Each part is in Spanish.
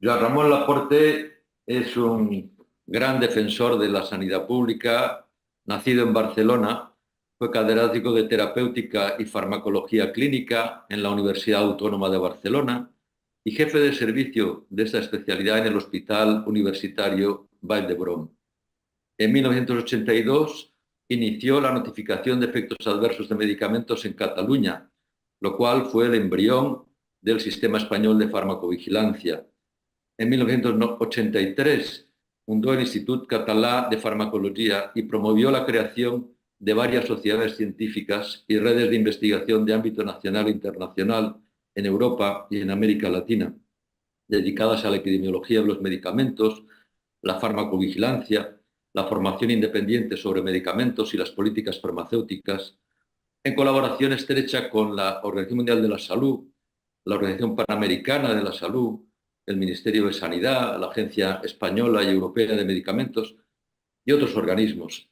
Joan Ramón Laporte es un gran defensor de la sanidad pública, nacido en Barcelona, fue catedrático de terapéutica y farmacología clínica en la Universidad Autónoma de Barcelona y jefe de servicio de esta especialidad en el Hospital Universitario Vall d'Hebron. En 1982 inició la notificación de efectos adversos de medicamentos en Cataluña, lo cual fue el embrión del sistema español de farmacovigilancia. En 1983 fundó el Institut Català de Farmacología y promovió la creación de varias sociedades científicas y redes de investigación de ámbito nacional e internacional en Europa y en América Latina, dedicadas a la epidemiología de los medicamentos, la farmacovigilancia, la formación independiente sobre medicamentos y las políticas farmacéuticas, en colaboración estrecha con la Organización Mundial de la Salud, la Organización Panamericana de la Salud, el Ministerio de Sanidad, la Agencia Española y Europea de Medicamentos y otros organismos.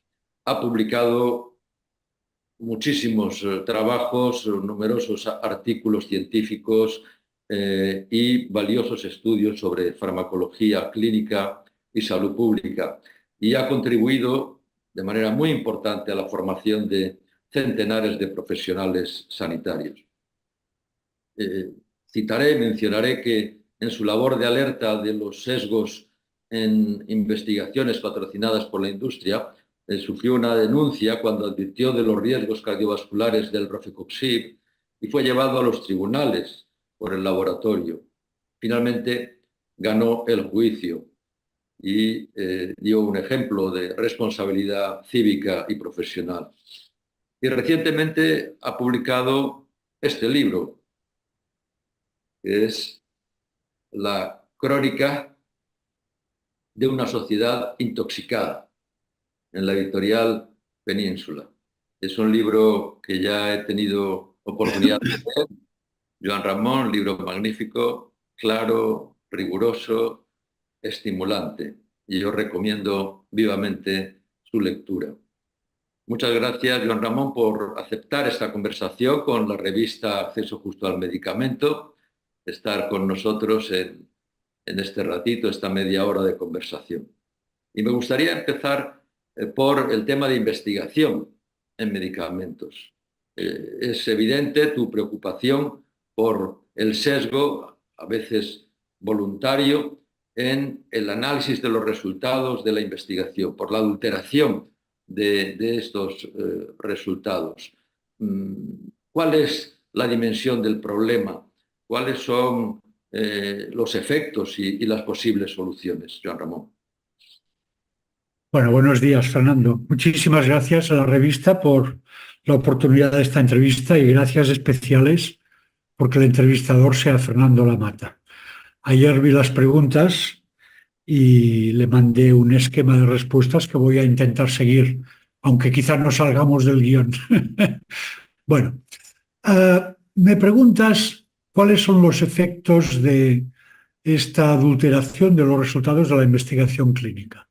Ha publicado muchísimos trabajos, numerosos artículos científicos y valiosos estudios sobre farmacología clínica y salud pública, y ha contribuido de manera muy importante a la formación de centenares de profesionales sanitarios. Mencionaré que en su labor de alerta de los sesgos en investigaciones patrocinadas por la industria, sufrió una denuncia cuando advirtió de los riesgos cardiovasculares del Rofecoxib y fue llevado a los tribunales por el laboratorio. Finalmente ganó el juicio y dio un ejemplo de responsabilidad cívica y profesional. Y recientemente ha publicado este libro, que es La crónica de una sociedad intoxicada, en la editorial Península. Es un libro que ya he tenido oportunidad de leer. Joan Ramón, libro magnífico, claro, riguroso, estimulante. Y yo recomiendo vivamente su lectura. Muchas gracias, Joan Ramón, por aceptar esta conversación con la revista Acceso Justo al Medicamento, estar con nosotros en este ratito, esta media hora de conversación. Y me gustaría empezar por el tema de investigación en medicamentos. Es evidente tu preocupación por el sesgo, a veces voluntario, en el análisis de los resultados de la investigación, por la adulteración de estos resultados. ¿Cuál es la dimensión del problema? ¿Cuáles son los efectos y las posibles soluciones, Joan Ramón? Bueno, buenos días, Fernando. Muchísimas gracias a la revista por la oportunidad de esta entrevista y gracias especiales porque el entrevistador sea Fernando Lamata. Ayer vi las preguntas y le mandé un esquema de respuestas que voy a intentar seguir, aunque quizás no salgamos del guión. Bueno, me preguntas cuáles son los efectos de esta adulteración de los resultados de la investigación clínica.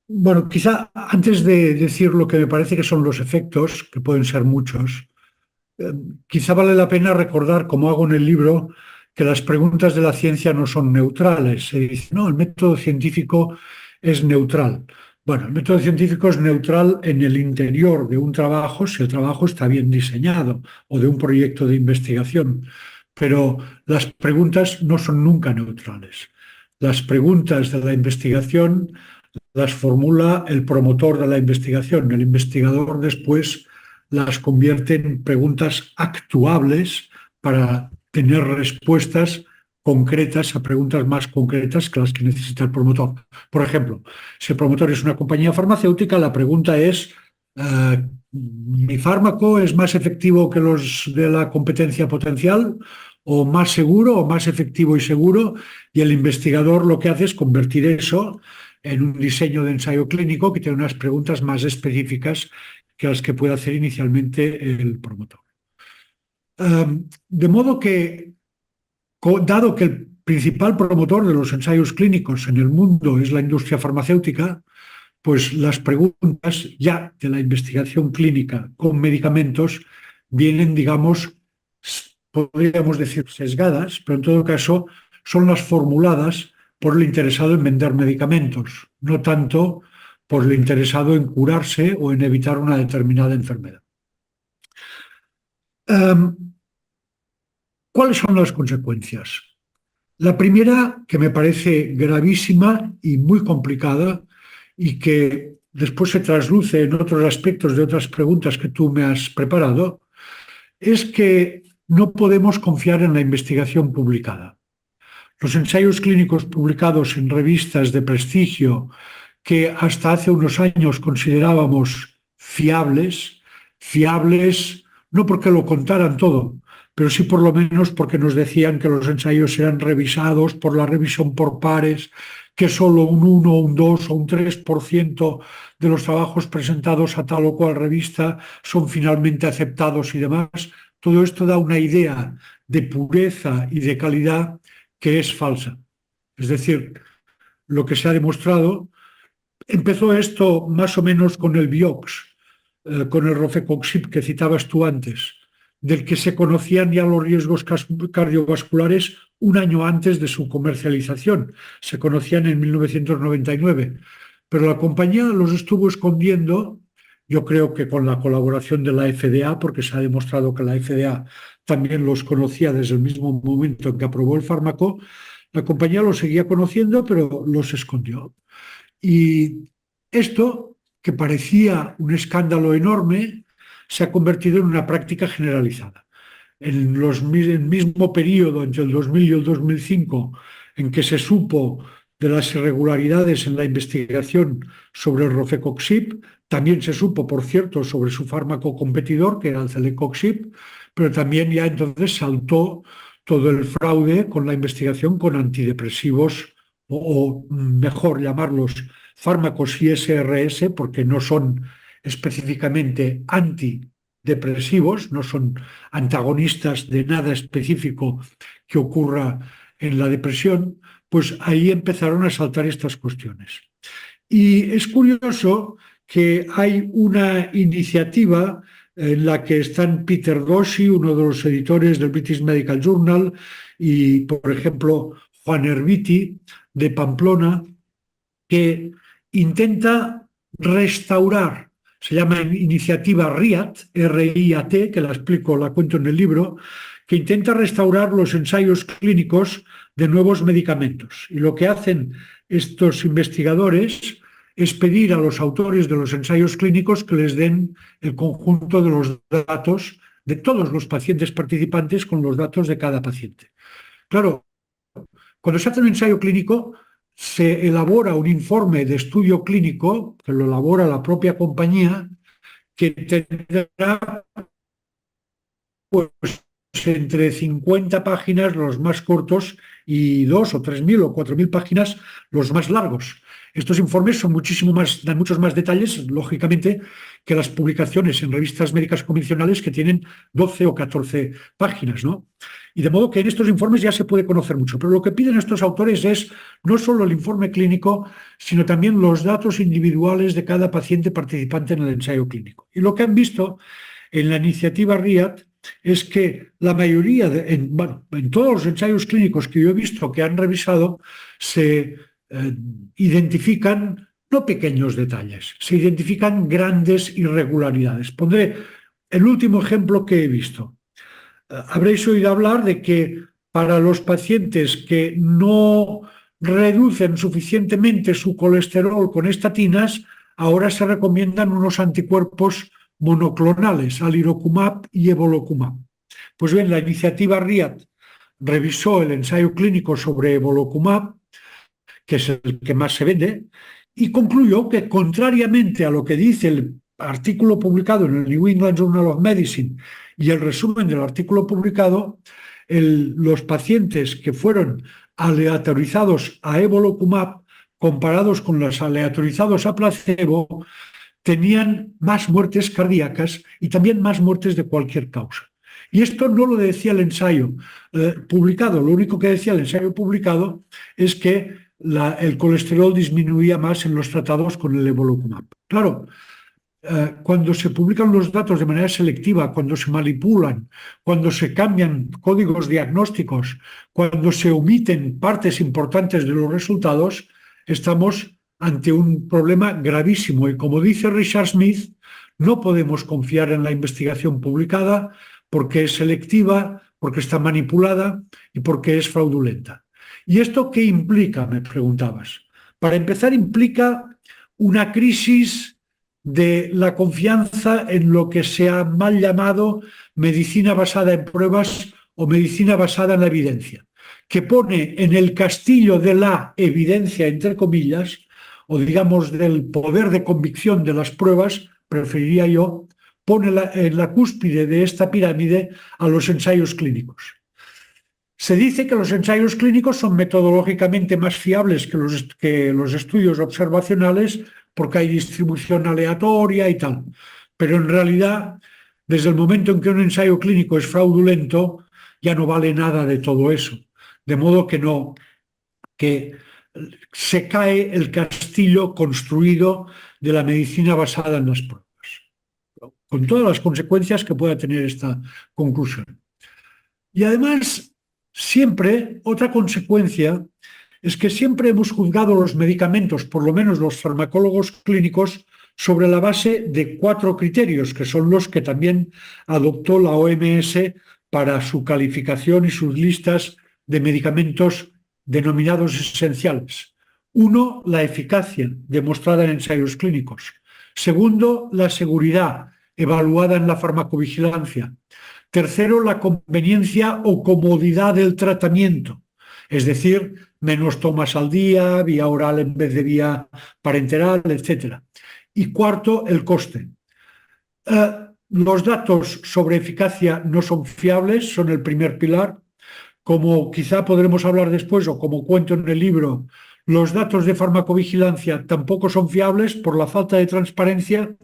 Bueno, quizá antes de decir lo que me parece que son los efectos, que pueden ser muchos, quizá vale la pena recordar, como hago en el libro, que las preguntas de la ciencia no son neutrales. Se dice, no, el método científico es neutral. Bueno, el método científico es neutral en el interior de un trabajo, si el trabajo está bien diseñado, o de un proyecto de investigación. Pero las preguntas no son nunca neutrales. Las preguntas de la investigación las formula el promotor de la investigación. El investigador después las convierte en preguntas actuables para tener respuestas concretas a preguntas más concretas que las que necesita el promotor. Por ejemplo, si el promotor es una compañía farmacéutica, la pregunta es ¿mi fármaco es más efectivo que los de la competencia potencial? ¿O más seguro, o más efectivo y seguro? Y el investigador lo que hace es convertir eso en un diseño de ensayo clínico que tiene unas preguntas más específicas que las que puede hacer inicialmente el promotor. De modo que, dado que el principal promotor de los ensayos clínicos en el mundo es la industria farmacéutica, pues las preguntas ya de la investigación clínica con medicamentos vienen, digamos, podríamos decir sesgadas, pero en todo caso son las formuladas por el interesado en vender medicamentos, no tanto por el interesado en curarse o en evitar una determinada enfermedad. ¿Cuáles son las consecuencias? La primera, que me parece gravísima y muy complicada y que después se trasluce en otros aspectos de otras preguntas que tú me has preparado, es que no podemos confiar en la investigación publicada. Los ensayos clínicos publicados en revistas de prestigio que hasta hace unos años considerábamos fiables no porque lo contaran todo, pero sí por lo menos porque nos decían que los ensayos eran revisados por la revisión por pares, que solo un 1, un 2 o un 3% de los trabajos presentados a tal o cual revista son finalmente aceptados y demás. Todo esto da una idea de pureza y de calidad que es falsa. Es decir, lo que se ha demostrado, empezó esto más o menos con el Vioxx, con el Rofecoxib que citabas tú antes, del que se conocían ya los riesgos cardiovasculares un año antes de su comercialización. Se conocían en 1999, pero la compañía los estuvo escondiendo, yo creo que con la colaboración de la FDA, porque se ha demostrado que la FDA también los conocía desde el mismo momento en que aprobó el fármaco. La compañía los seguía conociendo, pero los escondió. Y esto, que parecía un escándalo enorme, se ha convertido en una práctica generalizada. En el mismo periodo, entre el 2000 y el 2005, en que se supo de las irregularidades en la investigación sobre el Rofecoxib, también se supo, por cierto, sobre su fármaco competidor, que era el Celecoxib, pero también ya entonces saltó todo el fraude con la investigación con antidepresivos o mejor llamarlos fármacos ISRS, porque no son específicamente antidepresivos, no son antagonistas de nada específico que ocurra en la depresión, pues ahí empezaron a saltar estas cuestiones. Y es curioso que hay una iniciativa en la que están Peter Doshi, uno de los editores del British Medical Journal, y, por ejemplo, Juan Erviti, de Pamplona, que intenta restaurar, se llama iniciativa RIAT, R-I-A-T, que la cuento en el libro, que intenta restaurar los ensayos clínicos de nuevos medicamentos. Y lo que hacen estos investigadores es pedir a los autores de los ensayos clínicos que les den el conjunto de los datos de todos los pacientes participantes con los datos de cada paciente. Claro, cuando se hace un ensayo clínico, se elabora un informe de estudio clínico, que lo elabora la propia compañía, que tendrá pues entre 50 páginas los más cortos y 2 o 3.000 o 4.000 páginas los más largos. Estos informes son dan muchos más detalles, lógicamente, que las publicaciones en revistas médicas convencionales que tienen 12 o 14 páginas, ¿no? Y de modo que en estos informes ya se puede conocer mucho. Pero lo que piden estos autores es no solo el informe clínico, sino también los datos individuales de cada paciente participante en el ensayo clínico. Y lo que han visto en la iniciativa RIAT es que la mayoría, en todos los ensayos clínicos que yo he visto que han revisado, se identifican no pequeños detalles, se identifican grandes irregularidades. Pondré el último ejemplo que he visto. Habréis oído hablar de que para los pacientes que no reducen suficientemente su colesterol con estatinas, ahora se recomiendan unos anticuerpos monoclonales, alirocumab y evolocumab. Pues bien, la iniciativa RIAT revisó el ensayo clínico sobre evolocumab, que es el que más se vende, y concluyó que, contrariamente a lo que dice el artículo publicado en el New England Journal of Medicine y el resumen del artículo publicado, los pacientes que fueron aleatorizados a evolocumab comparados con los aleatorizados a placebo tenían más muertes cardíacas y también más muertes de cualquier causa. Y esto no lo decía el ensayo publicado, lo único que decía el ensayo publicado es que el colesterol disminuía más en los tratados con el evolocumab. Claro, cuando se publican los datos de manera selectiva, cuando se manipulan, cuando se cambian códigos diagnósticos, cuando se omiten partes importantes de los resultados, estamos ante un problema gravísimo. Y como dice Richard Smith, no podemos confiar en la investigación publicada porque es selectiva, porque está manipulada y porque es fraudulenta. ¿Y esto qué implica?, me preguntabas. Para empezar, implica una crisis de la confianza en lo que se ha mal llamado medicina basada en pruebas o medicina basada en la evidencia, que pone en el castillo de la evidencia, entre comillas, o digamos del poder de convicción de las pruebas, preferiría yo, pone en la cúspide de esta pirámide a los ensayos clínicos. Se dice que los ensayos clínicos son metodológicamente más fiables que los estudios observacionales porque hay distribución aleatoria y tal. Pero en realidad, desde el momento en que un ensayo clínico es fraudulento, ya no vale nada de todo eso. De modo que se cae el castillo construido de la medicina basada en las pruebas, con todas las consecuencias que pueda tener esta conclusión. Y además, siempre, otra consecuencia es que siempre hemos juzgado los medicamentos, por lo menos los farmacólogos clínicos, sobre la base de 4 criterios, que son los que también adoptó la OMS para su calificación y sus listas de medicamentos denominados esenciales. 1, la eficacia, demostrada en ensayos clínicos. 2, la seguridad, evaluada en la farmacovigilancia. 3, la conveniencia o comodidad del tratamiento, es decir, menos tomas al día, vía oral en vez de vía parenteral, etc. Y 4, el coste. Los datos sobre eficacia no son fiables, son el primer pilar. Como quizá podremos hablar después, o como cuento en el libro, los datos de farmacovigilancia tampoco son fiables por la falta de transparencia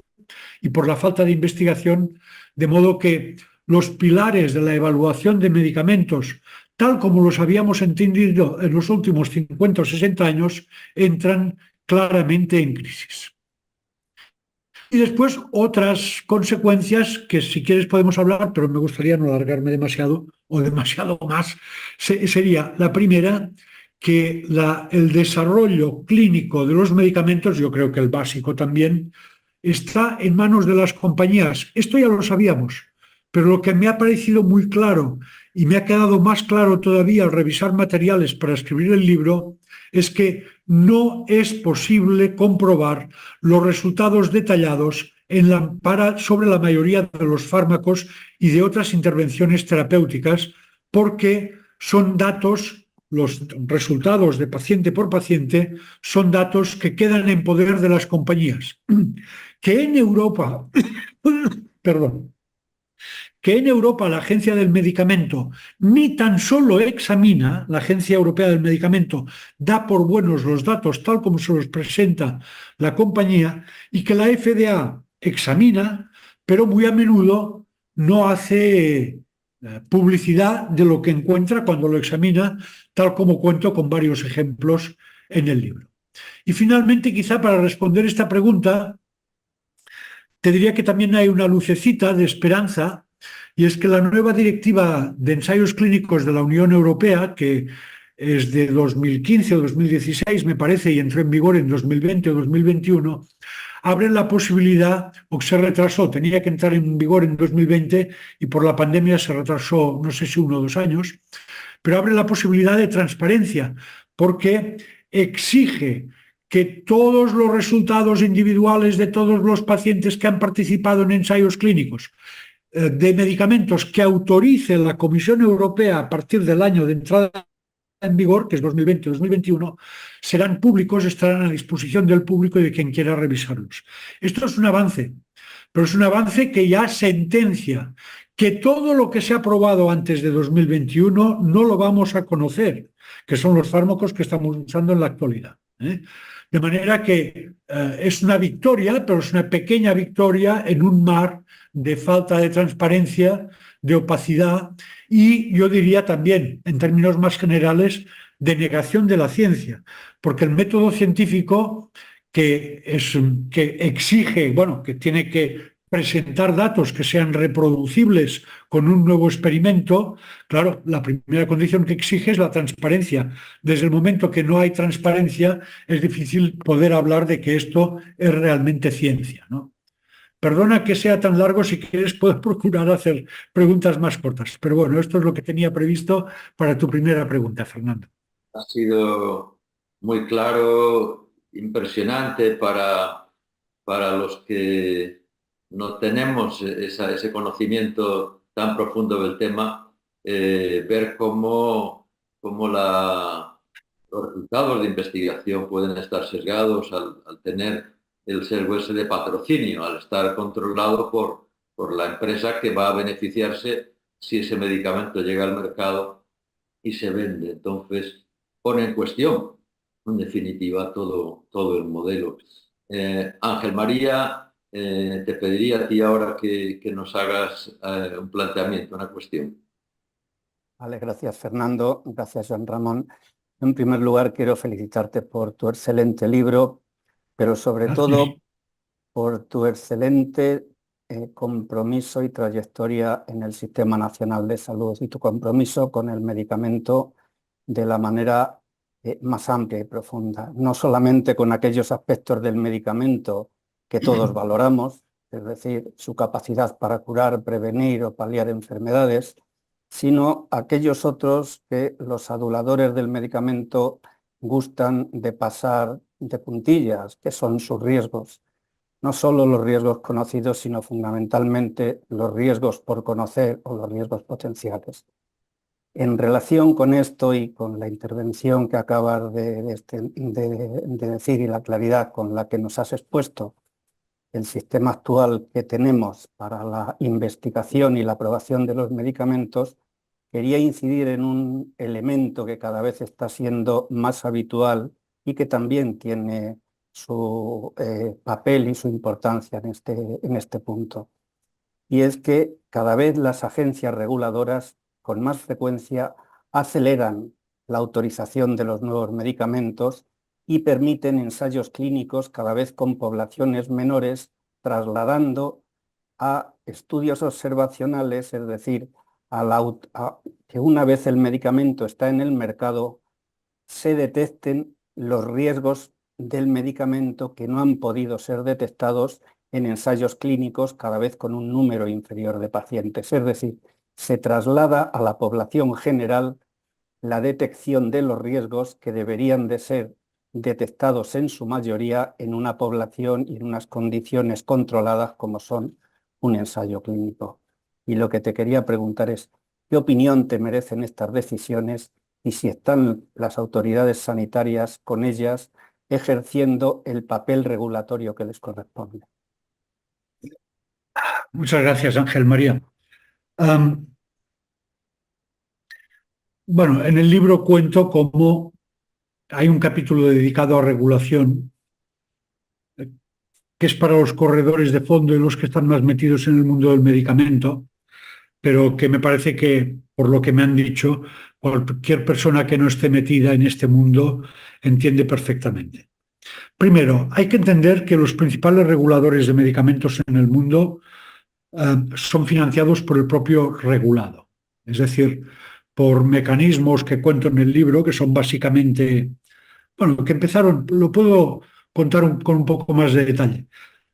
y por la falta de investigación, de modo que los pilares de la evaluación de medicamentos, tal como los habíamos entendido en los últimos 50 o 60 años, entran claramente en crisis. Y después otras consecuencias que si quieres podemos hablar, pero me gustaría no alargarme demasiado o demasiado más, sería la primera, que el desarrollo clínico de los medicamentos, yo creo que el básico también, está en manos de las compañías. Esto ya lo sabíamos, pero lo que me ha parecido muy claro y me ha quedado más claro todavía al revisar materiales para escribir el libro es que no es posible comprobar los resultados detallados sobre la mayoría de los fármacos y de otras intervenciones terapéuticas porque son datos, los resultados de paciente por paciente, son datos que quedan en poder de las compañías. Que en Europa, perdón, que en Europa la Agencia del Medicamento ni tan solo examina, la Agencia Europea del Medicamento da por buenos los datos tal como se los presenta la compañía, y que la FDA examina, pero muy a menudo no hace publicidad de lo que encuentra cuando lo examina, tal como cuento con varios ejemplos en el libro. Y finalmente, quizá para responder esta pregunta, te diría que también hay una lucecita de esperanza, y es que la nueva directiva de ensayos clínicos de la Unión Europea, que es de 2015 o 2016, me parece, y entró en vigor en 2020 o 2021, abre la posibilidad, o se retrasó, tenía que entrar en vigor en 2020 y por la pandemia se retrasó, no sé si 1 o 2 años, pero abre la posibilidad de transparencia, porque exige que todos los resultados individuales de todos los pacientes que han participado en ensayos clínicos de medicamentos que autorice la Comisión Europea a partir del año de entrada en vigor, que es 2020-2021, serán públicos, estarán a disposición del público y de quien quiera revisarlos. Esto es un avance, pero es un avance que ya sentencia que todo lo que se ha aprobado antes de 2021 no lo vamos a conocer, que son los fármacos que estamos usando en la actualidad. De manera que es una victoria, pero es una pequeña victoria en un mar de falta de transparencia, de opacidad y yo diría también, en términos más generales, de negación de la ciencia, porque el método científico que exige, bueno, que tiene que presentar datos que sean reproducibles con un nuevo experimento, claro, la primera condición que exige es la transparencia. Desde el momento que no hay transparencia, es difícil poder hablar de que esto es realmente ciencia, ¿no? Perdona que sea tan largo, si quieres puedo procurar hacer preguntas más cortas, pero bueno, esto es lo que tenía previsto para tu primera pregunta, Fernando. Ha sido muy claro, impresionante para los que no tenemos ese conocimiento tan profundo del tema, ver cómo los resultados de investigación pueden estar sesgados al tener el sesgo ese de patrocinio, al estar controlado por la empresa que va a beneficiarse si ese medicamento llega al mercado y se vende. Entonces, pone en cuestión, en definitiva, todo el modelo. Ángel María, te pediría a ti ahora que nos hagas un planteamiento, una cuestión. Vale, gracias Fernando, gracias Joan Ramón. En primer lugar, quiero felicitarte por tu excelente libro, pero sobre todo por tu excelente compromiso y trayectoria en el Sistema Nacional de Salud y tu compromiso con el medicamento de la manera más amplia y profunda, no solamente con aquellos aspectos del medicamento que todos valoramos, es decir, su capacidad para curar, prevenir o paliar enfermedades, sino aquellos otros que los aduladores del medicamento gustan de pasar de puntillas, que son sus riesgos. No solo los riesgos conocidos, sino fundamentalmente los riesgos por conocer o los riesgos potenciales. En relación con esto y con la intervención que acabas de decir y la claridad con la que nos has expuesto, el sistema actual que tenemos para la investigación y la aprobación de los medicamentos, quería incidir en un elemento que cada vez está siendo más habitual y que también tiene su papel y su importancia en este punto. Y es que cada vez las agencias reguladoras con más frecuencia aceleran la autorización de los nuevos medicamentos y permiten ensayos clínicos cada vez con poblaciones menores, trasladando a estudios observacionales, es decir, que una vez el medicamento está en el mercado, se detecten los riesgos del medicamento que no han podido ser detectados en ensayos clínicos, cada vez con un número inferior de pacientes. Es decir, se traslada a la población general la detección de los riesgos que deberían de ser detectados en su mayoría en una población y en unas condiciones controladas como son un ensayo clínico. Y lo que te quería preguntar es, ¿qué opinión te merecen estas decisiones y si están las autoridades sanitarias con ellas ejerciendo el papel regulatorio que les corresponde? Muchas gracias, Ángel María. Bueno, en el libro cuento cómo hay un capítulo dedicado a regulación, que es para los corredores de fondo y los que están más metidos en el mundo del medicamento, pero que me parece que, por lo que me han dicho, cualquier persona que no esté metida en este mundo entiende perfectamente. Primero, hay que entender que los principales reguladores de medicamentos en el mundo son financiados por el propio regulado, es decir, por mecanismos que cuento en el libro, que son básicamente, bueno, que empezaron, lo puedo contar con un poco más de detalle.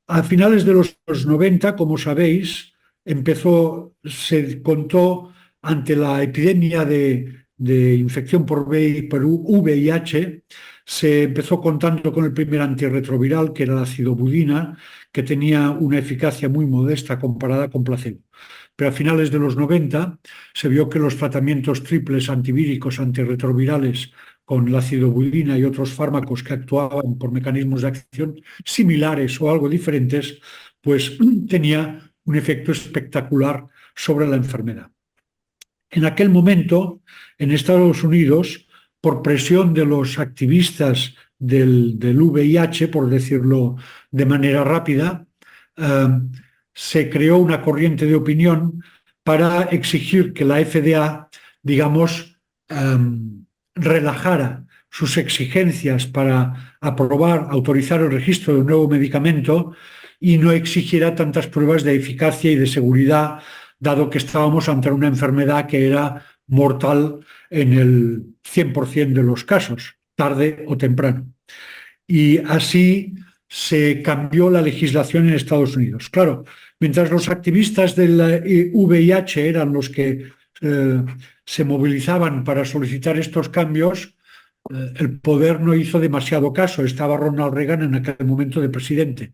A finales de los 90, como sabéis, se contó ante la epidemia de infección por VIH, se empezó contando con el primer antirretroviral, que era la acidobudina, que tenía una eficacia muy modesta comparada con placebo. Pero a finales de los 90 se vio que los tratamientos triples antivíricos antirretrovirales con la acidobudina y otros fármacos que actuaban por mecanismos de acción similares o algo diferentes, pues tenía un efecto espectacular sobre la enfermedad. En aquel momento, en Estados Unidos, por presión de los activistas del VIH, por decirlo de manera rápida, se creó una corriente de opinión para exigir que la FDA, digamos, relajara sus exigencias para autorizar el registro de un nuevo medicamento y no exigiera tantas pruebas de eficacia y de seguridad, dado que estábamos ante una enfermedad que era mortal en el 100% de los casos, tarde o temprano. Y así se cambió la legislación en Estados Unidos. Claro, mientras los activistas del VIH eran los que se movilizaban para solicitar estos cambios, el poder no hizo demasiado caso. Estaba Ronald Reagan en aquel momento de presidente,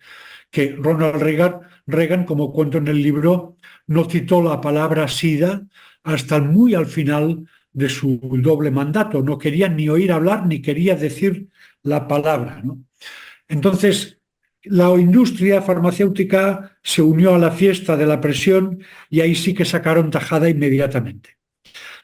que Ronald Reagan, como cuento en el libro, no citó la palabra SIDA hasta muy al final de su doble mandato. No quería ni oír hablar ni quería decir la palabra, ¿no? Entonces, la industria farmacéutica se unió a la fiesta de la presión y ahí sí que sacaron tajada inmediatamente.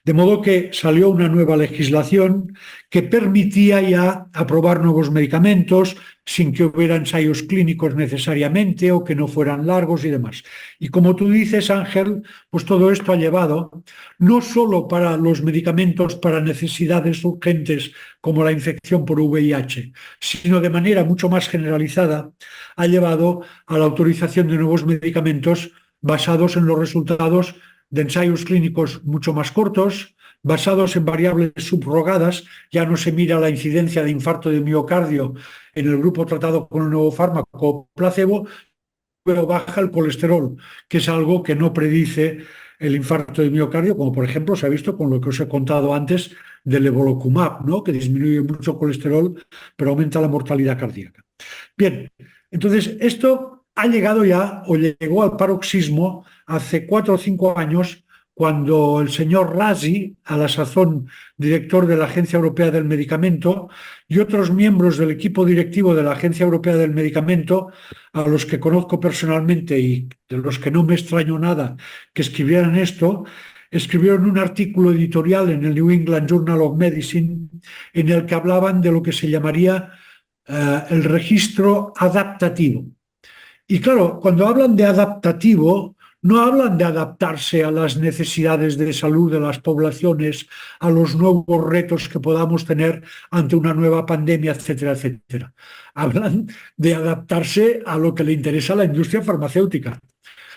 De modo que salió una nueva legislación que permitía ya aprobar nuevos medicamentos sin que hubiera ensayos clínicos necesariamente o que no fueran largos y demás. Y como tú dices, Ángel, pues todo esto ha llevado, no solo para los medicamentos para necesidades urgentes como la infección por VIH, sino de manera mucho más generalizada, ha llevado a la autorización de nuevos medicamentos basados en los resultados de ensayos clínicos mucho más cortos, basados en variables subrogadas. Ya no se mira la incidencia de infarto de miocardio en el grupo tratado con el nuevo fármaco placebo, pero baja el colesterol, que es algo que no predice el infarto de miocardio, como por ejemplo se ha visto con lo que os he contado antes del evolocumab, ¿no? Que disminuye mucho el colesterol, pero aumenta la mortalidad cardíaca. Bien, entonces esto ha llegado ya, o llegó al paroxismo hace 4 o 5 años, cuando el señor Razi, a la sazón director de la Agencia Europea del Medicamento, y otros miembros del equipo directivo de la Agencia Europea del Medicamento, a los que conozco personalmente y de los que no me extraño nada que escribieran esto, escribieron un artículo editorial en el New England Journal of Medicine en el que hablaban de lo que se llamaría el registro adaptativo. Y claro, cuando hablan de adaptativo, no hablan de adaptarse a las necesidades de salud de las poblaciones, a los nuevos retos que podamos tener ante una nueva pandemia, etcétera, etcétera. Hablan de adaptarse a lo que le interesa a la industria farmacéutica.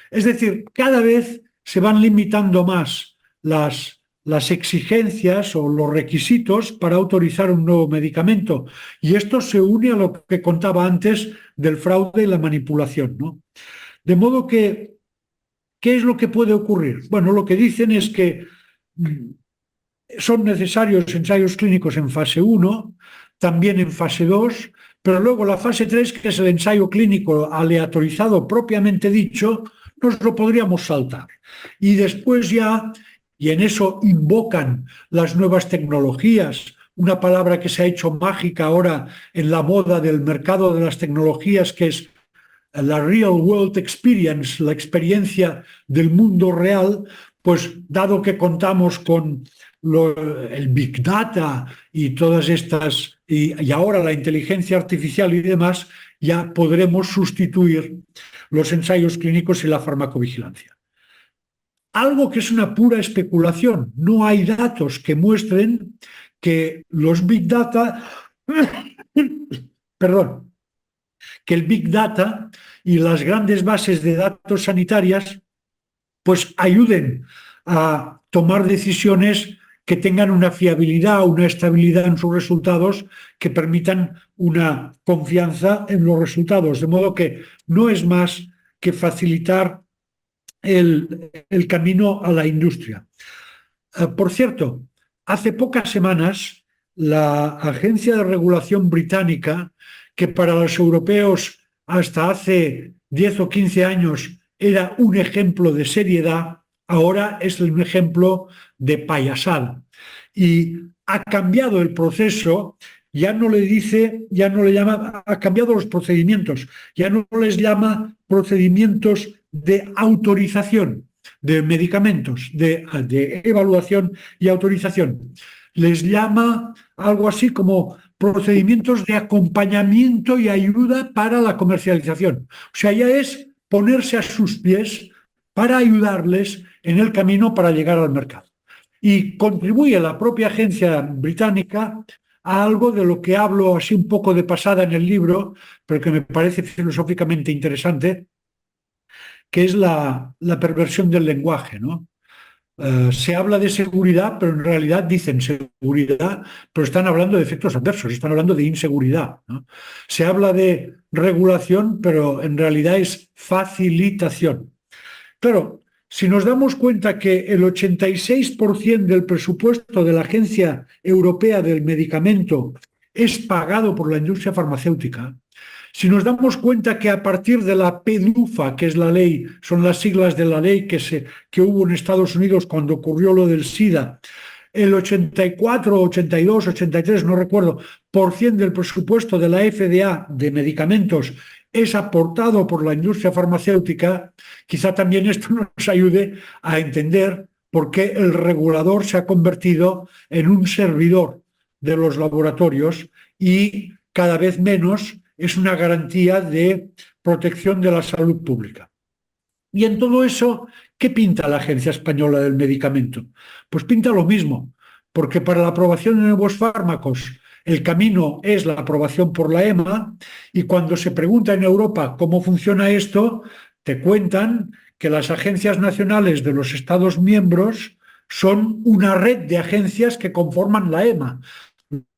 Es decir, cada vez se van limitando más las exigencias o los requisitos para autorizar un nuevo medicamento. Y esto se une a lo que contaba antes del fraude y la manipulación, ¿no? De modo que, ¿qué es lo que puede ocurrir? Bueno, lo que dicen es que son necesarios ensayos clínicos en fase 1, también en fase 2, pero luego la fase 3, que es el ensayo clínico aleatorizado propiamente dicho, nos lo podríamos saltar. Y después ya, y en eso invocan las nuevas tecnologías, una palabra que se ha hecho mágica ahora en la moda del mercado de las tecnologías, que es la real world experience, la experiencia del mundo real, pues dado que contamos con el Big Data y todas estas, y ahora la inteligencia artificial y demás, ya podremos sustituir los ensayos clínicos y la farmacovigilancia. Algo que es una pura especulación. No hay datos que muestren que los Big Data, perdón, que el Big Data y las grandes bases de datos sanitarias pues ayuden a tomar decisiones que tengan una fiabilidad, una estabilidad en sus resultados, que permitan una confianza en los resultados. De modo que no es más que facilitar el camino a la industria. Por cierto, hace pocas semanas la Agencia de Regulación Británica, que para los europeos hasta hace 10 o 15 años era un ejemplo de seriedad, ahora es un ejemplo de payasada. Y ha cambiado el proceso, ya no le llama, ha cambiado los procedimientos, ya no les llama procedimientos de autorización de medicamentos, de evaluación y autorización. Les llama algo así como procedimientos de acompañamiento y ayuda para la comercialización. O sea, ya es ponerse a sus pies para ayudarles en el camino para llegar al mercado. Y contribuye la propia agencia británica a algo de lo que hablo así un poco de pasada en el libro, pero que me parece filosóficamente interesante, que es la perversión del lenguaje, ¿no? Se habla de seguridad, pero en realidad dicen seguridad, pero están hablando de efectos adversos, están hablando de inseguridad, ¿no? Se habla de regulación, pero en realidad es facilitación. Claro, si nos damos cuenta que el 86% del presupuesto de la Agencia Europea del Medicamento es pagado por la industria farmacéutica, si nos damos cuenta que a partir de la PDUFA, que es la ley, son las siglas de la ley que hubo en Estados Unidos cuando ocurrió lo del SIDA, el 84, 82, 83, no recuerdo, por cien del presupuesto de la FDA de medicamentos es aportado por la industria farmacéutica, quizá también esto nos ayude a entender por qué el regulador se ha convertido en un servidor de los laboratorios y cada vez menos es una garantía de protección de la salud pública. Y en todo eso, ¿qué pinta la Agencia Española del Medicamento? Pues pinta lo mismo, porque para la aprobación de nuevos fármacos el camino es la aprobación por la EMA, y cuando se pregunta en Europa cómo funciona esto, te cuentan que las agencias nacionales de los Estados miembros son una red de agencias que conforman la EMA.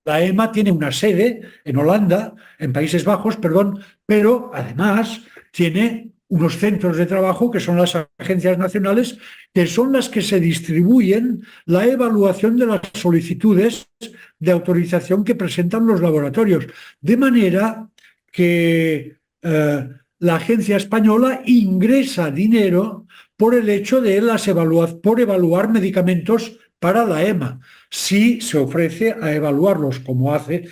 La EMA tiene una sede en Holanda, en Países Bajos, perdón, pero además tiene unos centros de trabajo que son las agencias nacionales, que son las que se distribuyen la evaluación de las solicitudes de autorización que presentan los laboratorios. De manera que la agencia española ingresa dinero por el hecho de por evaluar medicamentos para la EMA, si se ofrece a evaluarlos, como hace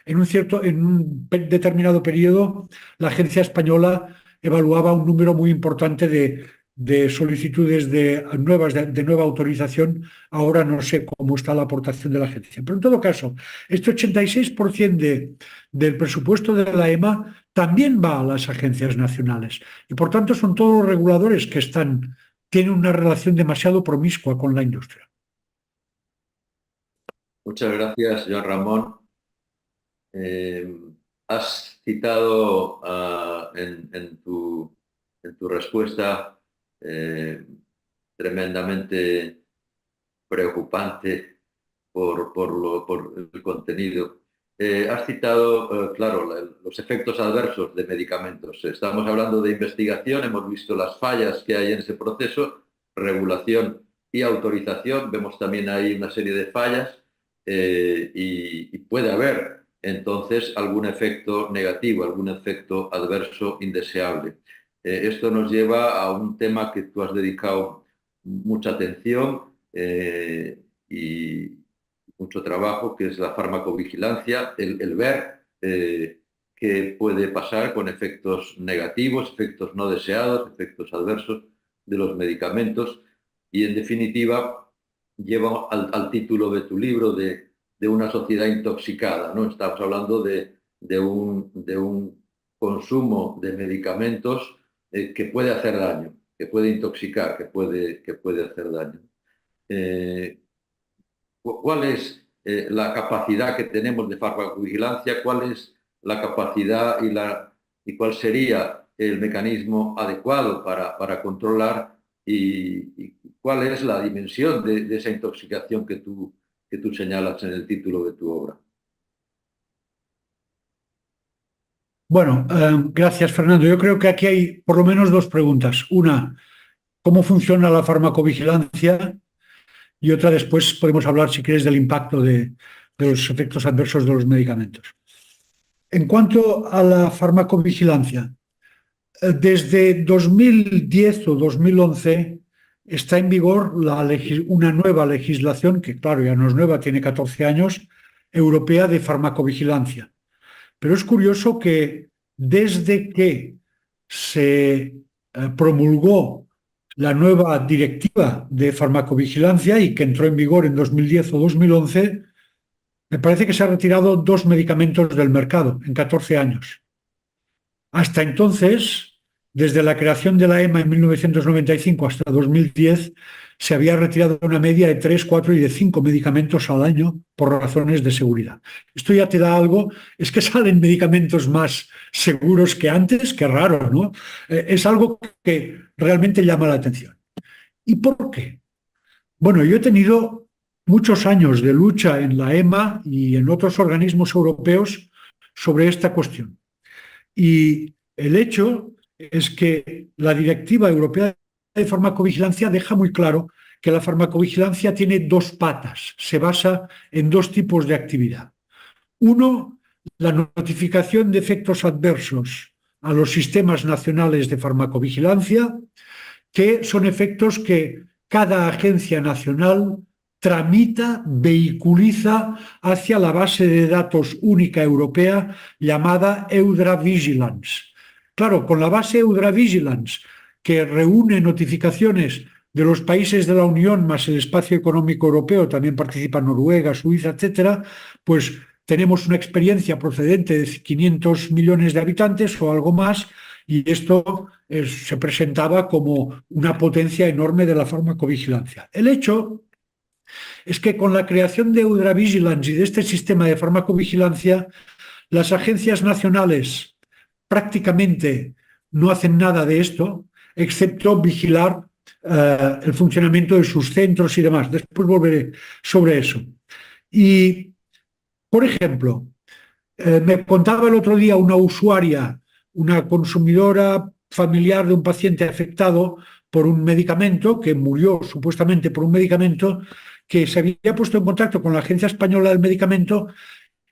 en un determinado periodo. La agencia española evaluaba un número muy importante de solicitudes de nueva autorización. Ahora no sé cómo está la aportación de la agencia. Pero en todo caso, este 86% del presupuesto de la EMA también va a las agencias nacionales. Y por tanto son todos los reguladores que tienen una relación demasiado promiscua con la industria. Muchas gracias, Joan Ramón. Has citado en tu respuesta tremendamente preocupante por el contenido. Has citado, claro, los efectos adversos de medicamentos. Estamos hablando de investigación, hemos visto las fallas que hay en ese proceso, regulación y autorización, vemos también ahí una serie de fallas y puede haber entonces algún efecto negativo, algún efecto adverso indeseable. Esto nos lleva a un tema que tú has dedicado mucha atención y mucho trabajo, que es la farmacovigilancia, el ver qué puede pasar con efectos negativos, efectos no deseados, efectos adversos de los medicamentos, y en definitiva lleva al título de tu libro de una sociedad intoxicada, ¿no? Estamos hablando de un consumo de medicamentos que puede hacer daño, que puede intoxicar, que puede hacer daño. ¿Cuál es la capacidad que tenemos de farmacovigilancia? ¿Cuál es la capacidad y cuál sería el mecanismo adecuado para controlar y cuál es la dimensión de esa intoxicación que tú señalas en el título de tu obra? Bueno, gracias, Fernando. Yo creo que aquí hay por lo menos dos preguntas. Una, ¿cómo funciona la farmacovigilancia? Y otra, después podemos hablar, si quieres, del impacto de los efectos adversos de los medicamentos. En cuanto a la farmacovigilancia, desde 2010 o 2011 está en vigor una nueva legislación, que claro, ya no es nueva, tiene 14 años, europea de farmacovigilancia. Pero es curioso que desde que se promulgó la nueva directiva de farmacovigilancia y que entró en vigor en 2010 o 2011, me parece que se han retirado 2 medicamentos del mercado en 14 años. Hasta entonces, desde la creación de la EMA en 1995 hasta 2010, se había retirado una media de 3, 4 y de 5 medicamentos al año por razones de seguridad. Esto ya te da algo, es que salen medicamentos más seguros que antes, qué raro, ¿no? Es algo que realmente llama la atención. ¿Y por qué? Bueno, yo he tenido muchos años de lucha en la EMA y en otros organismos europeos sobre esta cuestión. Y el hecho es que la Directiva Europea de Farmacovigilancia deja muy claro que la farmacovigilancia tiene dos patas, se basa en dos tipos de actividad. Uno, la notificación de efectos adversos a los sistemas nacionales de farmacovigilancia, que son efectos que cada agencia nacional tramita, vehiculiza hacia la base de datos única europea llamada EudraVigilance. Claro, con la base EudraVigilance, que reúne notificaciones de los países de la Unión más el espacio económico europeo, también participan Noruega, Suiza, etcétera, pues tenemos una experiencia procedente de 500 millones de habitantes o algo más, y esto se presentaba como una potencia enorme de la farmacovigilancia. El hecho es que con la creación de EudraVigilance y de este sistema de farmacovigilancia, las agencias nacionales prácticamente no hacen nada de esto, excepto vigilar el funcionamiento de sus centros y demás. Después volveré sobre eso. Y, por ejemplo, me contaba el otro día una usuaria, una consumidora familiar de un paciente afectado por un medicamento, que murió supuestamente por un medicamento, que se había puesto en contacto con la Agencia Española del Medicamento,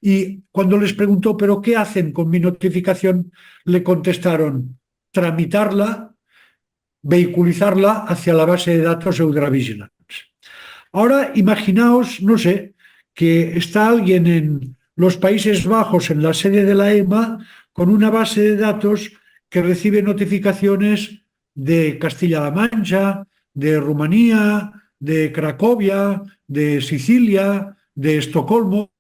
y cuando les preguntó, ¿pero qué hacen con mi notificación?, le contestaron, tramitarla, vehiculizarla hacia la base de datos EudraVigilance. Ahora imaginaos, no sé, que está alguien en los Países Bajos, en la sede de la EMA, con una base de datos que recibe notificaciones de Castilla-La Mancha, de Rumanía, de Cracovia, de Sicilia, de Estocolmo.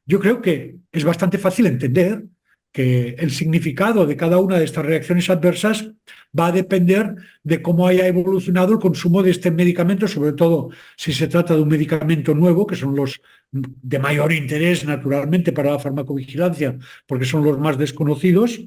Yo creo que es bastante fácil entender que el significado de cada una de estas reacciones adversas va a depender de cómo haya evolucionado el consumo de este medicamento, sobre todo si se trata de un medicamento nuevo, que son los de mayor interés naturalmente para la farmacovigilancia, porque son los más desconocidos.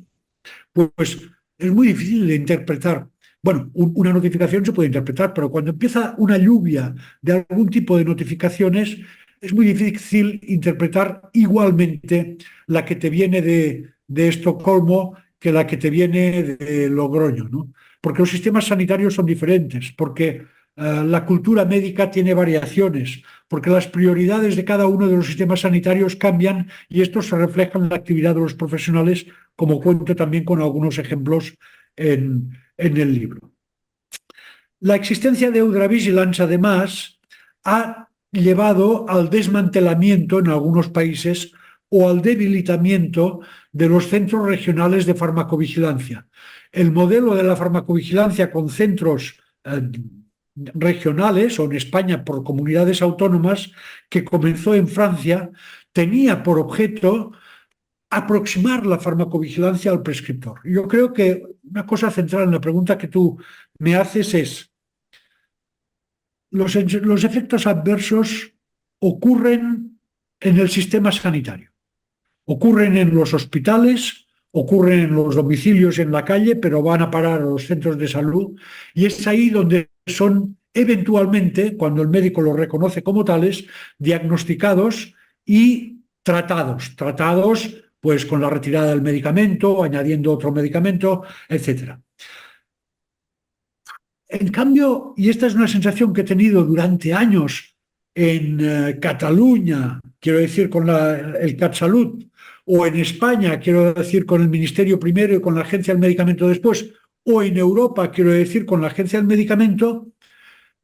Pues es muy difícil de interpretar. Bueno, una notificación se puede interpretar, pero cuando empieza una lluvia de algún tipo de notificaciones, es muy difícil interpretar igualmente la que te viene de Estocolmo que la que te viene de Logroño, ¿no? Porque los sistemas sanitarios son diferentes, porque la cultura médica tiene variaciones, porque las prioridades de cada uno de los sistemas sanitarios cambian, y esto se refleja en la actividad de los profesionales, como cuento también con algunos ejemplos en el libro. La existencia de EudraVigilance, además, ha llevado al desmantelamiento en algunos países o al debilitamiento de los centros regionales de farmacovigilancia. El modelo de la farmacovigilancia con centros regionales, o en España por comunidades autónomas, que comenzó en Francia, tenía por objeto aproximar la farmacovigilancia al prescriptor. Yo creo que una cosa central en la pregunta que tú me haces es: los efectos adversos ocurren en el sistema sanitario, ocurren en los hospitales, ocurren en los domicilios en la calle, pero van a parar a los centros de salud, y es ahí donde son eventualmente, cuando el médico los reconoce como tales, diagnosticados y tratados pues con la retirada del medicamento, añadiendo otro medicamento, etc. En cambio, y esta es una sensación que he tenido durante años en Cataluña, quiero decir con el CatSalut, o en España, quiero decir con el Ministerio primero y con la Agencia del Medicamento después, o en Europa, quiero decir con la Agencia del Medicamento,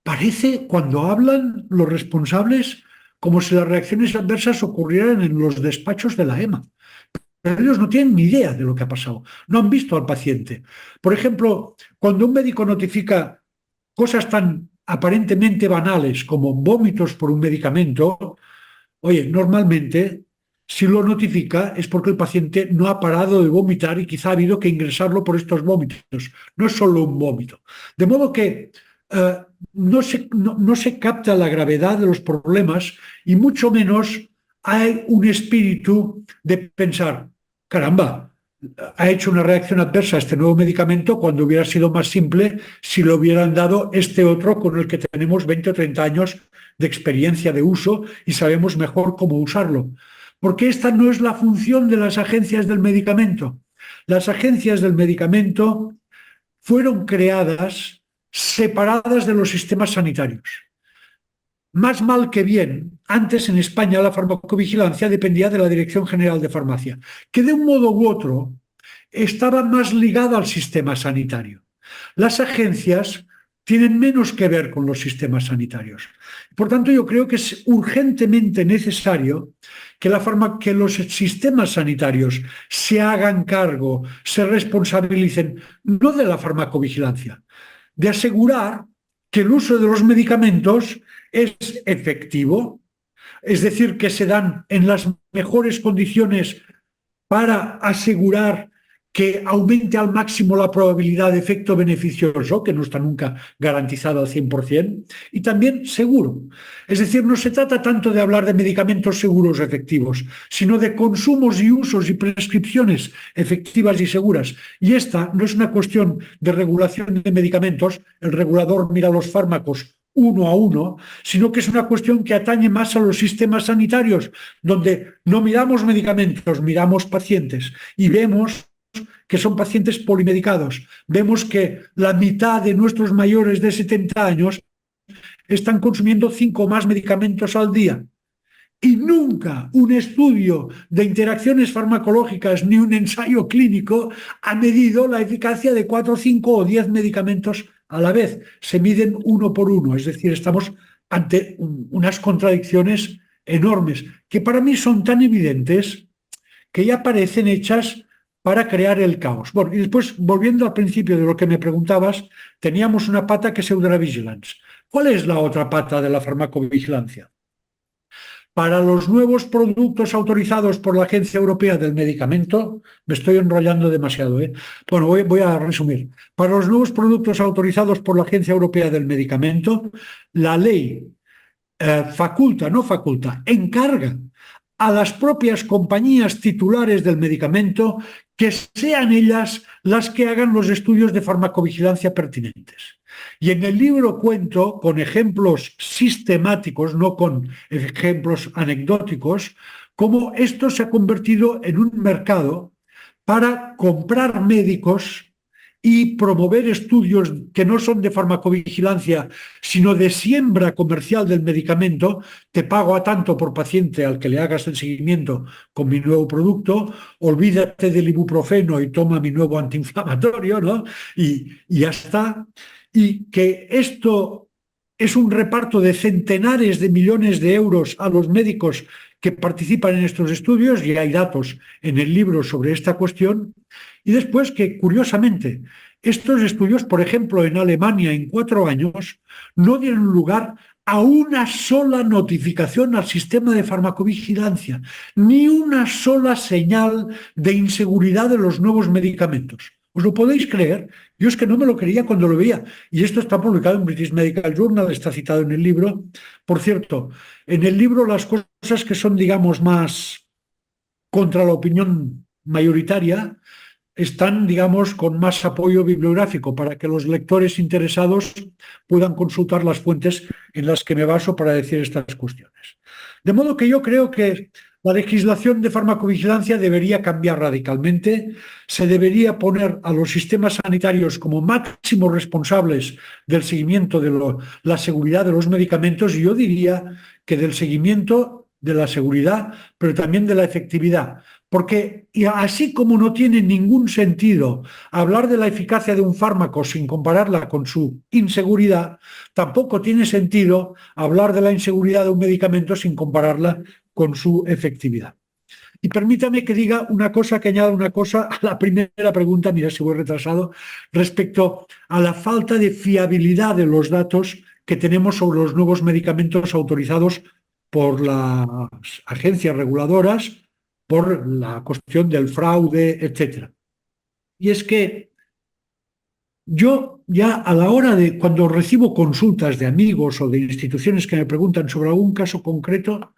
parece, cuando hablan los responsables, como si las reacciones adversas ocurrieran en los despachos de la EMA. Pero ellos no tienen ni idea de lo que ha pasado, no han visto al paciente. Por ejemplo, cuando un médico notifica cosas tan aparentemente banales como vómitos por un medicamento, oye, normalmente Si lo notifica es porque el paciente no ha parado de vomitar y quizá ha habido que ingresarlo por estos vómitos. No es solo un vómito. De modo que no se capta la gravedad de los problemas y mucho menos hay un espíritu de pensar, caramba, ha hecho una reacción adversa a este nuevo medicamento cuando hubiera sido más simple si le hubieran dado este otro con el que tenemos 20 o 30 años de experiencia de uso y sabemos mejor cómo usarlo. Porque esta no es la función de las agencias del medicamento. Las agencias del medicamento fueron creadas separadas de los sistemas sanitarios. Más mal que bien, antes en España la farmacovigilancia dependía de la Dirección General de Farmacia, que de un modo u otro estaba más ligada al sistema sanitario. Las agencias tienen menos que ver con los sistemas sanitarios. Por tanto, yo creo que es urgentemente necesario que los sistemas sanitarios se hagan cargo, se responsabilicen, no de la farmacovigilancia, de asegurar que el uso de los medicamentos es efectivo, es decir, que se dan en las mejores condiciones para asegurar que aumente al máximo la probabilidad de efecto beneficioso, que no está nunca garantizado al 100%, y también seguro. Es decir, no se trata tanto de hablar de medicamentos seguros o efectivos, sino de consumos y usos y prescripciones efectivas y seguras. Y esta no es una cuestión de regulación de medicamentos, el regulador mira los fármacos uno a uno, sino que es una cuestión que atañe más a los sistemas sanitarios, donde no miramos medicamentos, miramos pacientes y vemos que son pacientes polimedicados. Vemos que la mitad de nuestros mayores de 70 años están consumiendo 5 o más medicamentos al día. Y nunca un estudio de interacciones farmacológicas ni un ensayo clínico ha medido la eficacia de 4, 5 o 10 medicamentos a la vez. Se miden uno por uno, es decir, estamos ante unas contradicciones enormes que para mí son tan evidentes que ya parecen hechas para crear el caos. Bueno, y después, volviendo al principio de lo que me preguntabas, teníamos una pata que es Eudravigilance. ¿Cuál es la otra pata de la farmacovigilancia? Para los nuevos productos autorizados por la Agencia Europea del Medicamento, me estoy enrollando demasiado, Bueno, voy a resumir. Para los nuevos productos autorizados por la Agencia Europea del Medicamento, la ley encarga a las propias compañías titulares del medicamento que sean ellas las que hagan los estudios de farmacovigilancia pertinentes. Y en el libro cuento con ejemplos sistemáticos, no con ejemplos anecdóticos, cómo esto se ha convertido en un mercado para comprar médicos y promover estudios que no son de farmacovigilancia, sino de siembra comercial del medicamento. Te pago a tanto por paciente al que le hagas el seguimiento con mi nuevo producto, olvídate del ibuprofeno y toma mi nuevo antiinflamatorio, ¿no? Y ya está. Y que esto es un reparto de centenares de millones de euros a los médicos que participan en estos estudios, y hay datos en el libro sobre esta cuestión. Y después que, curiosamente, estos estudios, por ejemplo, en Alemania, en 4 años, no dieron lugar a una sola notificación al sistema de farmacovigilancia, ni una sola señal de inseguridad de los nuevos medicamentos. ¿Os lo podéis creer? Yo es que no me lo creía cuando lo veía. Y esto está publicado en British Medical Journal, está citado en el libro. Por cierto, en el libro las cosas que son, digamos, más contra la opinión mayoritaria están, digamos, con más apoyo bibliográfico para que los lectores interesados puedan consultar las fuentes en las que me baso para decir estas cuestiones. De modo que yo creo que la legislación de farmacovigilancia debería cambiar radicalmente, se debería poner a los sistemas sanitarios como máximos responsables del seguimiento de la seguridad de los medicamentos, y yo diría que del seguimiento de la seguridad, pero también de la efectividad. Porque así como no tiene ningún sentido hablar de la eficacia de un fármaco sin compararla con su inseguridad, tampoco tiene sentido hablar de la inseguridad de un medicamento sin compararla con su efectividad. Y permítame que diga una cosa, que añada una cosa a la primera pregunta, mira si voy retrasado, respecto a la falta de fiabilidad de los datos que tenemos sobre los nuevos medicamentos autorizados por las agencias reguladoras, por la cuestión del fraude, etc. Y es que yo ya a la hora de, cuando recibo consultas de amigos o de instituciones que me preguntan sobre algún caso concreto,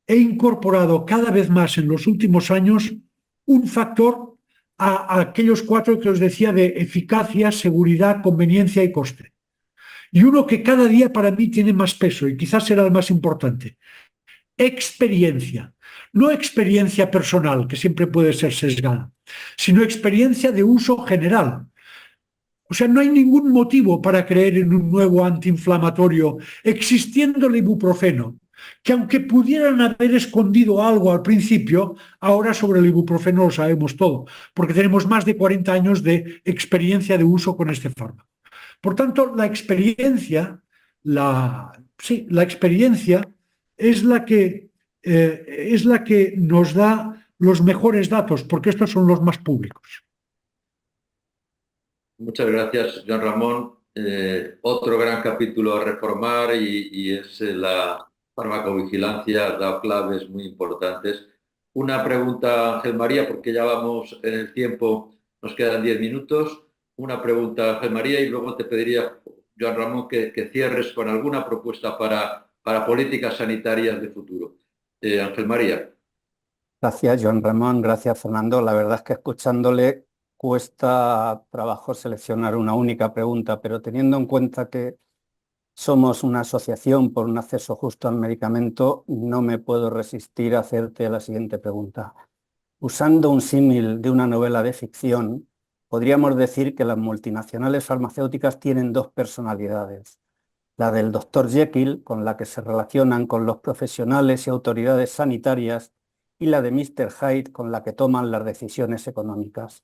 he incorporado cada vez más en los últimos años un factor a aquellos cuatro que os decía de eficacia, seguridad, conveniencia y coste. Y uno que cada día para mí tiene más peso y quizás será el más importante: experiencia. No experiencia personal, que siempre puede ser sesgada, sino experiencia de uso general. O sea, no hay ningún motivo para creer en un nuevo antiinflamatorio, existiendo el ibuprofeno, que aunque pudieran haber escondido algo al principio, ahora sobre el ibuprofeno lo sabemos todo, porque tenemos más de 40 años de experiencia de uso con este fármaco. Por tanto, la experiencia es la que nos da los mejores datos, porque estos son los más públicos. Muchas gracias, Joan Ramón. Otro gran capítulo a reformar y es la farmacovigilancia, da claves muy importantes. Una pregunta, Ángel María, porque ya vamos en el tiempo, nos quedan 10 minutos. Una pregunta, Ángel María, y luego te pediría, Joan Ramón, que cierres con alguna propuesta para políticas sanitarias de futuro. Ángel María. Gracias, Joan Ramón. Gracias, Fernando. La verdad es que escuchándole cuesta trabajo seleccionar una única pregunta, pero teniendo en cuenta que somos una asociación por un acceso justo al medicamento, no me puedo resistir a hacerte la siguiente pregunta. Usando un símil de una novela de ficción, podríamos decir que las multinacionales farmacéuticas tienen dos personalidades: la del Dr. Jekyll, con la que se relacionan con los profesionales y autoridades sanitarias, y la de Mr. Hyde, con la que toman las decisiones económicas.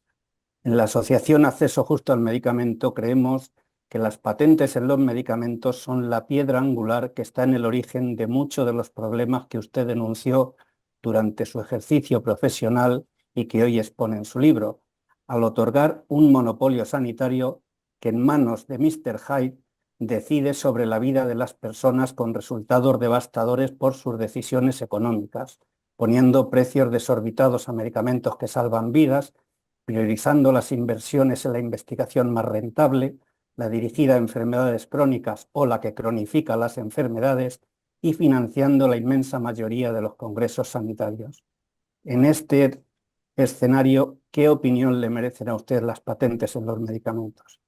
En la Asociación Acceso Justo al Medicamento creemos que las patentes en los medicamentos son la piedra angular que está en el origen de muchos de los problemas que usted denunció durante su ejercicio profesional y que hoy expone en su libro, al otorgar un monopolio sanitario que en manos de Mr. Hyde decide sobre la vida de las personas con resultados devastadores por sus decisiones económicas, poniendo precios desorbitados a medicamentos que salvan vidas, priorizando las inversiones en la investigación más rentable, la dirigida a enfermedades crónicas o la que cronifica las enfermedades, y financiando la inmensa mayoría de los congresos sanitarios. En este escenario, ¿qué opinión le merecen a usted las patentes en los medicamentos?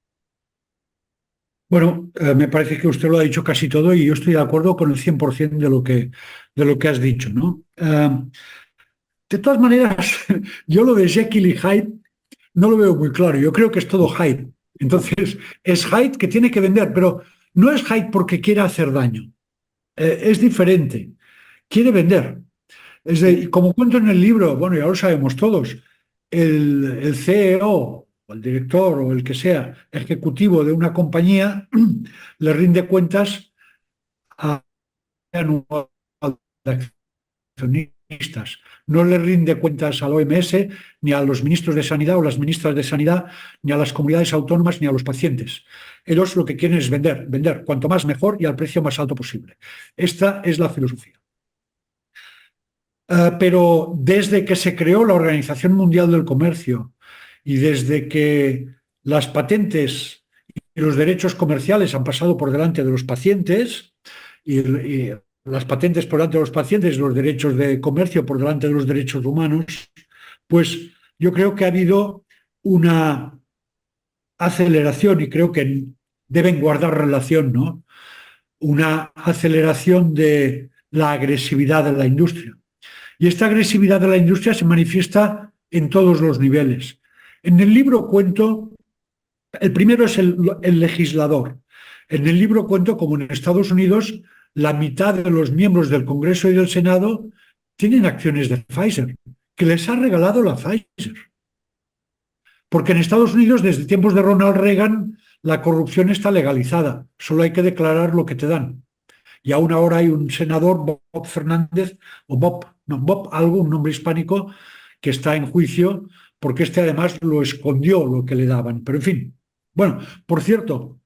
Bueno, me parece que usted lo ha dicho casi todo y yo estoy de acuerdo con el 100% de lo que has dicho, ¿no? De todas maneras, yo lo de Jekyll y Hyde no lo veo muy claro. Yo creo que es todo Hyde. Entonces, es Hyde que tiene que vender, pero no es Hyde porque quiera hacer daño. Es diferente. Quiere vender. Como cuento en el libro, bueno, ya lo sabemos todos, el CEO o el director o el que sea ejecutivo de una compañía le rinde cuentas a anual de accionistas. No le rinde cuentas al OMS, ni a los ministros de Sanidad o las ministras de Sanidad, ni a las comunidades autónomas, ni a los pacientes. Ellos lo que quieren es vender, cuanto más mejor y al precio más alto posible. Esta es la filosofía. Pero desde que se creó la Organización Mundial del Comercio y desde que las patentes y los derechos comerciales han pasado por delante de los pacientes y las patentes por delante de los pacientes, los derechos de comercio por delante de los derechos humanos, pues yo creo que ha habido una aceleración, y creo que deben guardar relación, ¿no? Una aceleración de la agresividad de la industria. Y esta agresividad de la industria se manifiesta en todos los niveles. En el libro cuento, el primero es el legislador. En el libro cuento como en Estados Unidos la mitad de los miembros del Congreso y del Senado tienen acciones de Pfizer, que les ha regalado la Pfizer. Porque en Estados Unidos, desde tiempos de Ronald Reagan, la corrupción está legalizada. Solo hay que declarar lo que te dan. Y aún ahora hay un senador, Bob Fernández, o Bob, algo, un nombre hispánico, que está en juicio porque además lo escondió lo que le daban. Pero en fin. Bueno, por cierto,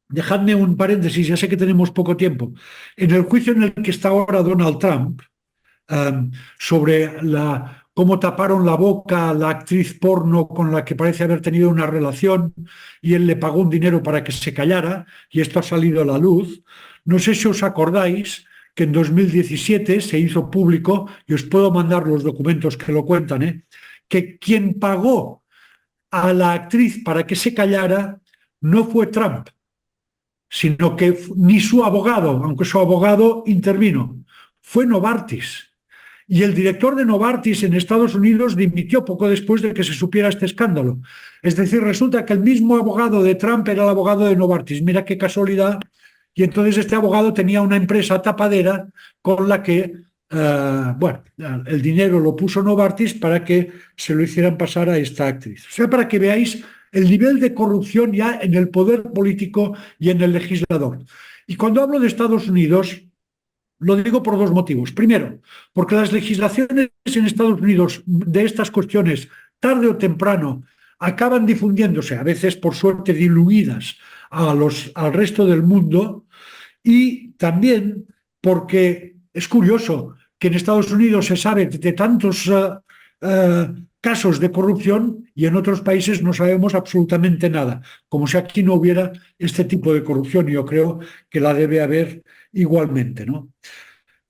dejadme un paréntesis, ya sé que tenemos poco tiempo. En el juicio en el que está ahora Donald Trump, sobre la cómo taparon la boca a la actriz porno con la que parece haber tenido una relación y él le pagó un dinero para que se callara, y esto ha salido a la luz. No sé si os acordáis que en 2017 se hizo público, y os puedo mandar los documentos que lo cuentan, que quien pagó a la actriz para que se callara no fue Trump, sino que ni su abogado, aunque su abogado intervino, fue Novartis. Y el director de Novartis en Estados Unidos dimitió poco después de que se supiera este escándalo. Es decir, resulta que el mismo abogado de Trump era el abogado de Novartis. Mira qué casualidad. Y entonces este abogado tenía una empresa tapadera con la que, el dinero lo puso Novartis para que se lo hicieran pasar a esta actriz. O sea, para que veáis el nivel de corrupción ya en el poder político y en el legislador. Y cuando hablo de Estados Unidos, lo digo por dos motivos. Primero, porque las legislaciones en Estados Unidos de estas cuestiones, tarde o temprano, acaban difundiéndose, a veces por suerte diluidas al resto del mundo, y también porque es curioso que en Estados Unidos se sabe de tantos casos de corrupción y en otros países no sabemos absolutamente nada, como si aquí no hubiera este tipo de corrupción, y yo creo que la debe haber igualmente, ¿no?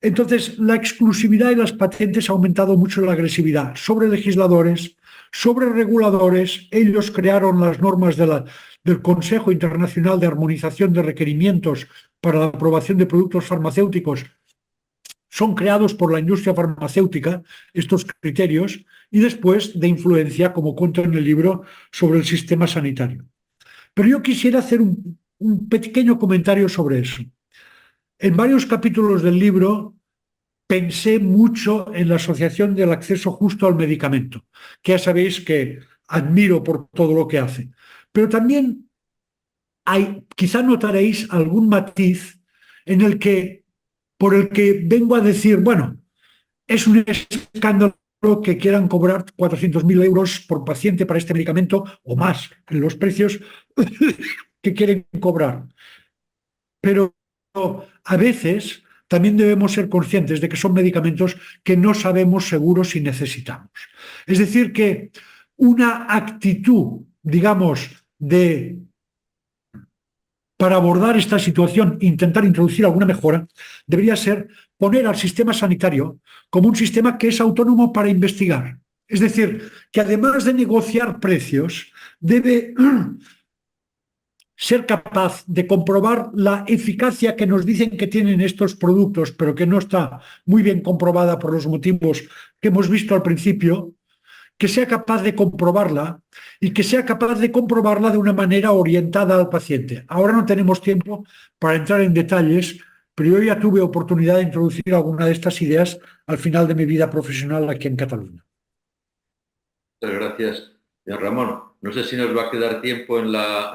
Entonces, la exclusividad y las patentes ha aumentado mucho la agresividad sobre legisladores, sobre reguladores. Ellos crearon las normas del Consejo Internacional de Armonización de Requerimientos para la aprobación de productos farmacéuticos. Son creados por la industria farmacéutica estos criterios, y después de influencia, como cuento en el libro, sobre el sistema sanitario. Pero yo quisiera hacer un pequeño comentario sobre eso. En varios capítulos del libro pensé mucho en la Asociación del Acceso Justo al Medicamento, que ya sabéis que admiro por todo lo que hace. Pero también quizá notaréis algún matiz por el que vengo a decir, bueno, es un escándalo que quieran cobrar 400.000 euros por paciente para este medicamento o más en los precios que quieren cobrar. Pero a veces también debemos ser conscientes de que son medicamentos que no sabemos seguros si necesitamos. Es decir, que una actitud, digamos, para abordar esta situación, intentar introducir alguna mejora, debería ser poner al sistema sanitario como un sistema que es autónomo para investigar. Es decir, que además de negociar precios, debe ser capaz de comprobar la eficacia que nos dicen que tienen estos productos, pero que no está muy bien comprobada por los motivos que hemos visto al principio, que sea capaz de comprobarla y que sea capaz de comprobarla de una manera orientada al paciente. Ahora no tenemos tiempo para entrar en detalles, pero yo ya tuve oportunidad de introducir alguna de estas ideas al final de mi vida profesional aquí en Cataluña. Muchas gracias, señor Ramón. No sé si nos va a quedar tiempo en la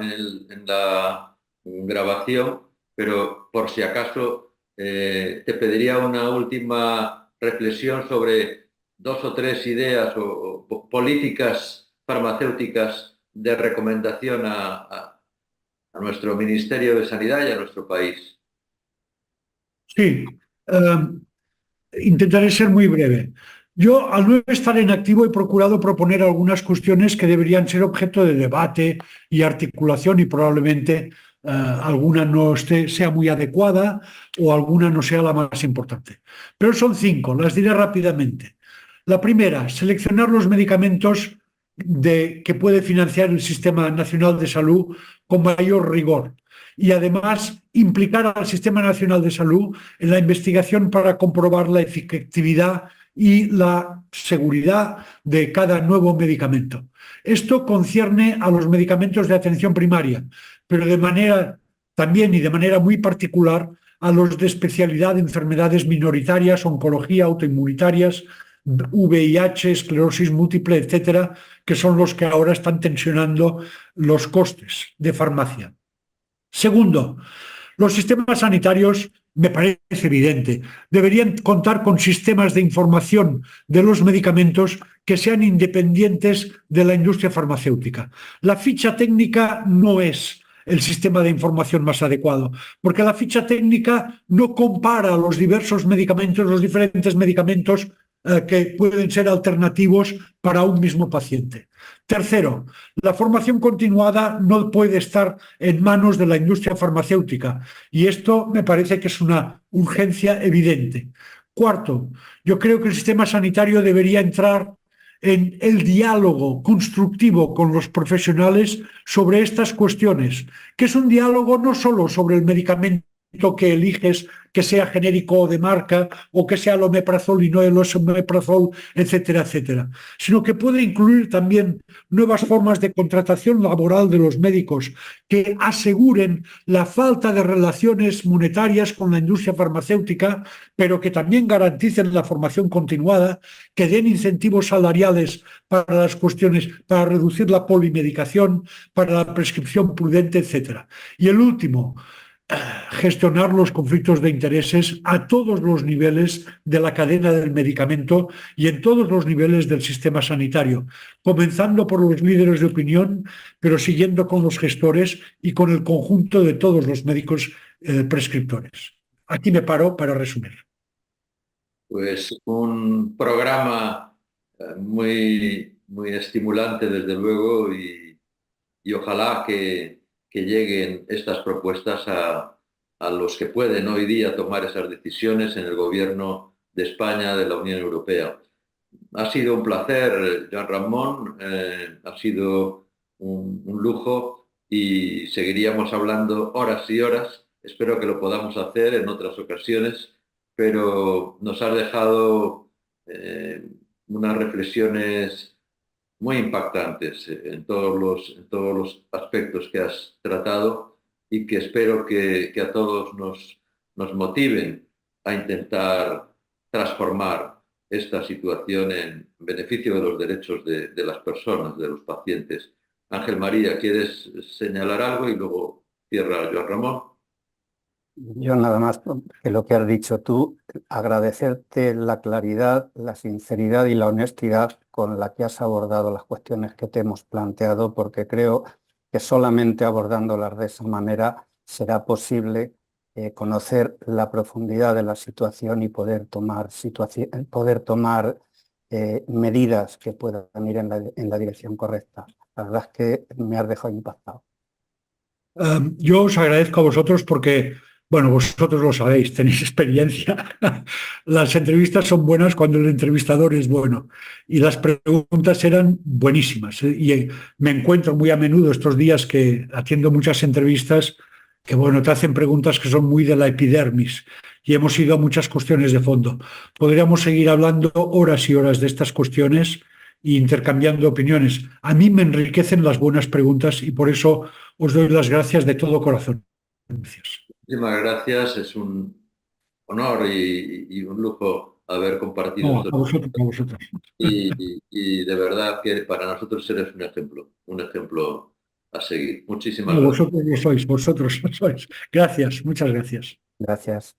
grabación, pero por si acaso te pediría una última reflexión sobre 2 o 3 ideas o políticas farmacéuticas de recomendación a nuestro Ministerio de Sanidad y a nuestro país. Sí, intentaré ser muy breve. Yo, al no estar en activo, he procurado proponer algunas cuestiones que deberían ser objeto de debate y articulación, y probablemente alguna no sea muy adecuada o alguna no sea la más importante. Pero son 5, las diré rápidamente. La primera, seleccionar los medicamentos que puede financiar el Sistema Nacional de Salud con mayor rigor, y además implicar al Sistema Nacional de Salud en la investigación para comprobar la efectividad y la seguridad de cada nuevo medicamento. Esto concierne a los medicamentos de atención primaria, pero de manera también y de manera muy particular a los de especialidad de enfermedades minoritarias, oncología, autoinmunitarias, VIH, esclerosis múltiple, etcétera, que son los que ahora están tensionando los costes de farmacia. Segundo, los sistemas sanitarios, me parece evidente, deberían contar con sistemas de información de los medicamentos que sean independientes de la industria farmacéutica. La ficha técnica no es el sistema de información más adecuado, porque la ficha técnica no compara los diversos medicamentos, los diferentes medicamentos que pueden ser alternativos para un mismo paciente. Tercero, la formación continuada no puede estar en manos de la industria farmacéutica y esto me parece que es una urgencia evidente. Cuarto, yo creo que el sistema sanitario debería entrar en el diálogo constructivo con los profesionales sobre estas cuestiones, que es un diálogo no solo sobre el medicamento que eliges, que sea genérico o de marca, o que sea el omeprazol y no el omeprazol, etcétera, etcétera, sino que puede incluir también nuevas formas de contratación laboral de los médicos que aseguren la falta de relaciones monetarias con la industria farmacéutica, pero que también garanticen la formación continuada, que den incentivos salariales para las cuestiones, para reducir la polimedicación, para la prescripción prudente, etcétera. Y el último, gestionar los conflictos de intereses a todos los niveles de la cadena del medicamento y en todos los niveles del sistema sanitario, comenzando por los líderes de opinión, pero siguiendo con los gestores y con el conjunto de todos los médicos prescriptores. Aquí me paro para resumir. Pues un programa muy estimulante, desde luego, y ojalá que lleguen estas propuestas a los que pueden hoy día tomar esas decisiones en el gobierno de España, de la Unión Europea. Ha sido un placer, Joan Ramon, ha sido un lujo y seguiríamos hablando horas y horas. Espero que lo podamos hacer en otras ocasiones, pero nos has dejado unas reflexiones muy impactantes en todos los aspectos que has tratado y que espero que a todos nos motiven a intentar transformar esta situación en beneficio de los derechos de las personas, de los pacientes. Ángel María, ¿quieres señalar algo y luego cierra Joan Ramón? Yo nada más que lo que has dicho tú, agradecerte la claridad, la sinceridad y la honestidad con la que has abordado las cuestiones que te hemos planteado, porque creo que solamente abordándolas de esa manera será posible conocer la profundidad de la situación y poder tomar medidas que puedan ir en la dirección correcta. La verdad es que me has dejado impactado. Yo os agradezco a vosotros porque, bueno, vosotros lo sabéis, tenéis experiencia. Las entrevistas son buenas cuando el entrevistador es bueno y las preguntas eran buenísimas. Y me encuentro muy a menudo estos días que atiendo muchas entrevistas que, bueno, te hacen preguntas que son muy de la epidermis y hemos ido a muchas cuestiones de fondo. Podríamos seguir hablando horas y horas de estas cuestiones e intercambiando opiniones. A mí me enriquecen las buenas preguntas y por eso os doy las gracias de todo corazón. Gracias. Muchísimas gracias, es un honor y un lujo haber compartido A vosotros. y de verdad que para nosotros eres un ejemplo a seguir. Muchísimas gracias. Vosotros lo sois. Gracias, muchas gracias. Gracias.